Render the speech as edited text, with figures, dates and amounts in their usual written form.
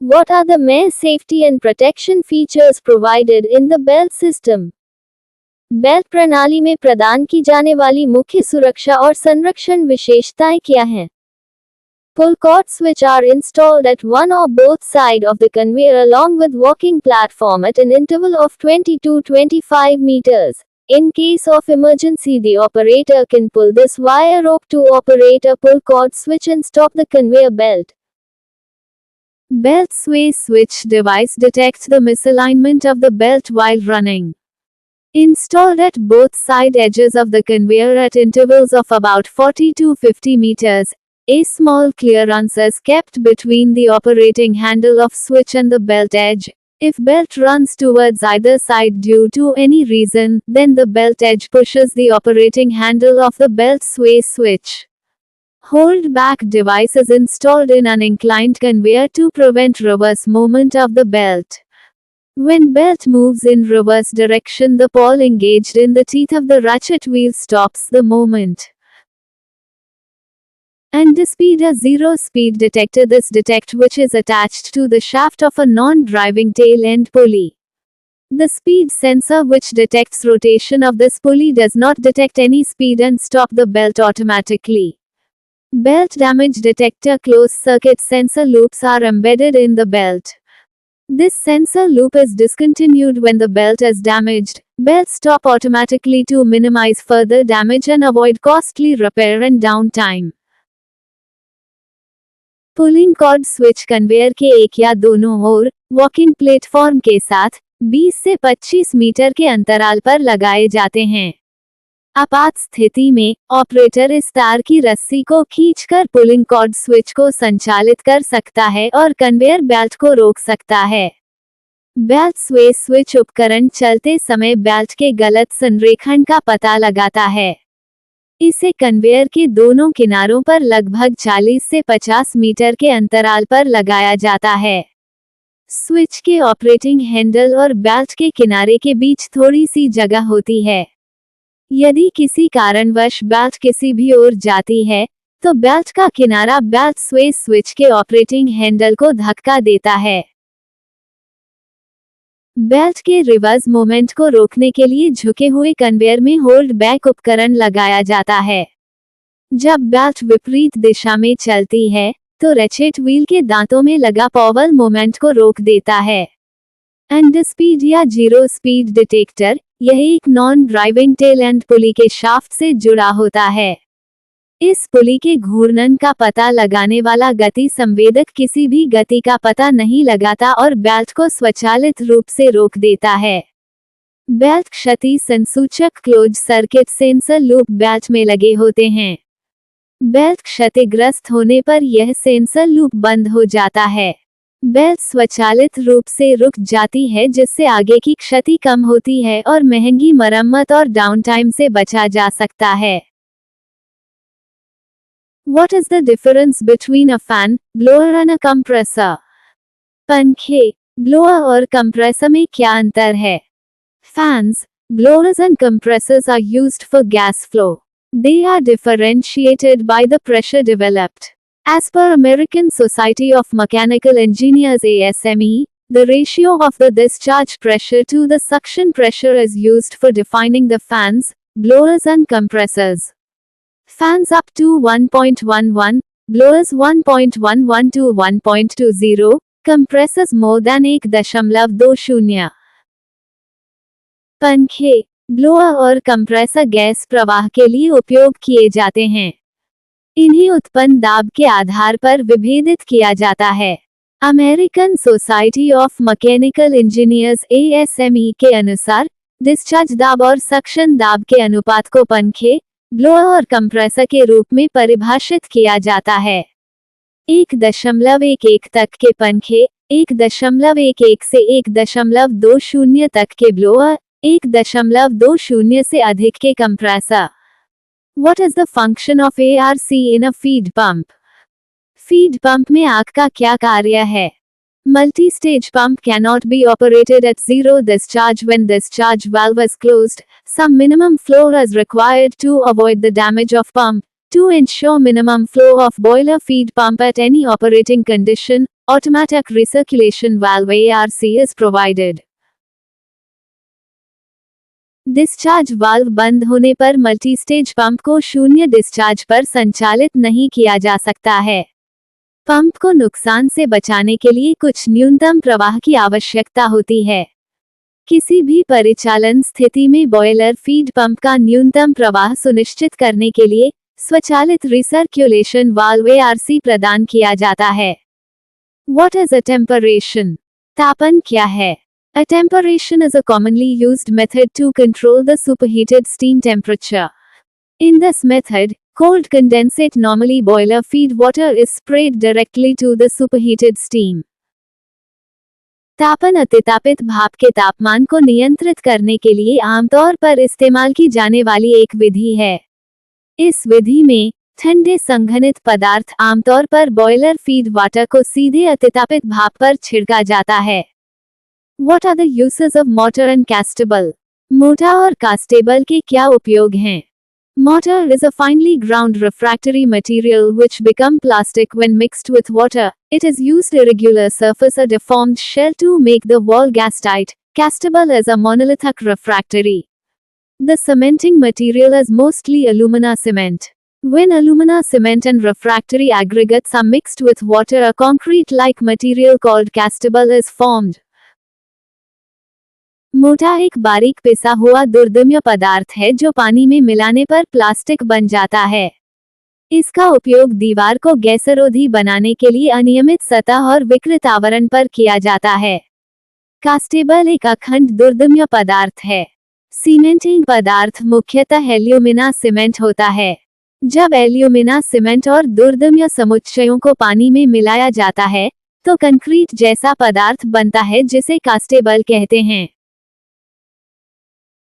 What are the main safety and protection features provided in the belt system? Belt प्रणाली में प्रदान की जाने वाली मुख्य सुरक्षा और संरक्षण विशेषताएं क्या हैं? Pull cords which are installed at one or both sides of the conveyor along with walking platform at an interval of 20 to 25 meters. In case of emergency, the operator can pull this wire rope to operate a pull cord switch and stop the conveyor belt. Belt sway switch device detects the misalignment of the belt while running. Installed at both side edges of the conveyor at intervals of about 40 to 50 meters, a small clearance is kept between the operating handle of switch and the belt edge. If belt runs towards either side due to any reason, then the belt edge pushes the operating handle of the belt sway switch. Hold back device is installed in an inclined conveyor to prevent reverse movement of the belt. When belt moves in reverse direction, the pawl engaged in the teeth of the ratchet wheel stops the movement. And speed a zero speed detector. This detect which is attached to the shaft of a non-driving tail end pulley. The speed sensor which detects rotation of this pulley does not detect any speed and stop the belt automatically. Belt damage detector closed circuit sensor loops are embedded in the belt. This sensor loop is discontinued when the belt is damaged. Belts stop automatically to minimize further damage and avoid costly repair and downtime. Pulling cord switch conveyor के एक या दोनों ओर walking platform के साथ 20 से 25 metre के अंतराल पर लगाए जाते हैं। आपात स्थिति में ऑपरेटर इस तार की रस्सी को खींचकर पुलिंग कॉर्ड स्विच को संचालित कर सकता है और कन्वेयर बेल्ट को रोक सकता है। बेल्ट स्वे स्विच उपकरण चलते समय बेल्ट के गलत संरेखण का पता लगाता है। इसे कन्वेयर के दोनों किनारों पर लगभग 40 से 50 मीटर के अंतराल पर लगाया जाता है। स्विच के ऑपरेटिंग हैंडल और बेल्ट के किनारे के बीच थोड़ी सी जगह होती है। यदि किसी कारणवश बेल्ट किसी भी ओर जाती है, तो बेल्ट का किनारा बेल्ट स्वे स्विच के ऑपरेटिंग हैंडल को धक्का देता है। बेल्ट के रिवर्स मोमेंट को रोकने के लिए झुके हुए कन्वेयर में होल्ड बैक उपकरण लगाया जाता है। जब बेल्ट विपरीत दिशा में चलती है, तो रैचेट व्हील के दांतों में लगा पावल मोमेंट को रोक देता है। एंड स्पीड या जीरो स्पीड डिटेक्टर, यह एक non driving tail end pulley के शाफ्ट से जुड़ा होता है। इस पुली के घूर्णन का पता लगाने वाला गति संवेदक किसी भी गति का पता नहीं लगाता और बेल्ट को स्वचालित रूप से रोक देता है। बेल्ट क्षति संसूचक close circuit sensor loop belt में लगे होते हैं। बेल्ट क्षतिग्रस्त होने पर यह सेंसर लूप बंद हो जाता है। बेल्ट स्वचालित रूप से रुक जाती है, जिससे आगे की क्षति कम होती है और महंगी मरम्मत और डाउनटाइम से बचा जा सकता है। What is the difference between a fan, blower and a compressor? पंखे, ब्लोअर और कंप्रेसर में क्या अंतर है? Fans, blowers and compressors are used for gas flow. They are differentiated by the pressure developed. As per American Society of Mechanical Engineers ASME, the ratio of the discharge pressure to the suction pressure is used for defining the fans, blowers and compressors. Fans up to 1.11, blowers 1.11 to 1.20, compressors more than 1.20. पंखे, blower और compressor gas प्रवाह के लिए उपयोग किए जाते हैं। इन्हें उत्पन्न दाब के आधार पर विभेदित किया जाता है। American society of mechanical engineers ASME के अनुसार डिस्चार्ज दाब और सक्शन दाब के अनुपात को पंखे, ब्लोअर और कंप्रेसर के रूप में परिभाषित किया जाता है। 1.11 तक के पंखे, 1.11 से 1.20 तक के ब्लोअर, 1.20 से अधिक के compressor. What is the function of ARC in a feed pump? Feed pump में आग का क्या कार्य है? Multi-stage pump cannot be operated at zero discharge when discharge valve is closed. Some minimum flow is required to avoid the damage of pump. To ensure minimum flow of boiler feed pump at any operating condition, Automatic recirculation valve ARC is provided. Discharge valve बंद होने पर multistage pump को शून्य discharge पर संचालित नहीं किया जा सकता है। पंप को नुकसान से बचाने के लिए कुछ न्यूनतम प्रवाह की आवश्यकता होती है। किसी भी परिचालन स्थिति में बॉयलर फीड पंप का न्यूनतम प्रवाह सुनिश्चित करने के लिए स्वचालित रिसर्क्युलेशन वाल्व ARC प्रदान किया जाता है। What is attemperation? तापन क्या है? Attemperation is a commonly used method to control the superheated steam temperature. In this method, cold condensate normally boiler feed water is sprayed directly to the superheated steam. तापन अतितापित भाप के तापमान को नियंत्रित करने के लिए आमतौर पर इस्तेमाल की जाने वाली एक विधि है। इस विधि में ठंडे संघनित पदार्थ आमतौर पर बॉयलर फीड वाटर को सीधे अतितापित भाप पर छिड़का जाता है। What are the uses of mortar and castable? मोटा और कास्टेबल के क्या उपयोग हैं? Mortar is a finely ground refractory material which become plastic when mixed with water. It is used irregular surface a deformed shell to make the wall gas tight. Castable is a monolithic refractory. The cementing material is mostly alumina cement. When alumina cement and refractory aggregates are mixed with water, a concrete-like material called castable is formed. मोटा एक बारीक पिसा हुआ दुर्दम्य पदार्थ है जो पानी में मिलाने पर प्लास्टिक बन जाता है। इसका उपयोग दीवार को गैसरोधी बनाने के लिए अनियमित सतह और विकृत आवरण पर किया जाता है। कास्टेबल एक अखंड दुर्दम्य पदार्थ है। सीमेंटिंग पदार्थ मुख्यतः एल्यूमिना सीमेंट होता है। जब एल्यूमिना सीमेंट और दुर्दम्य समुच्चयों को पानी में मिलाया जाता है तो कंक्रीट जैसा पदार्थ बनता है जिसे कास्टेबल कहते हैं।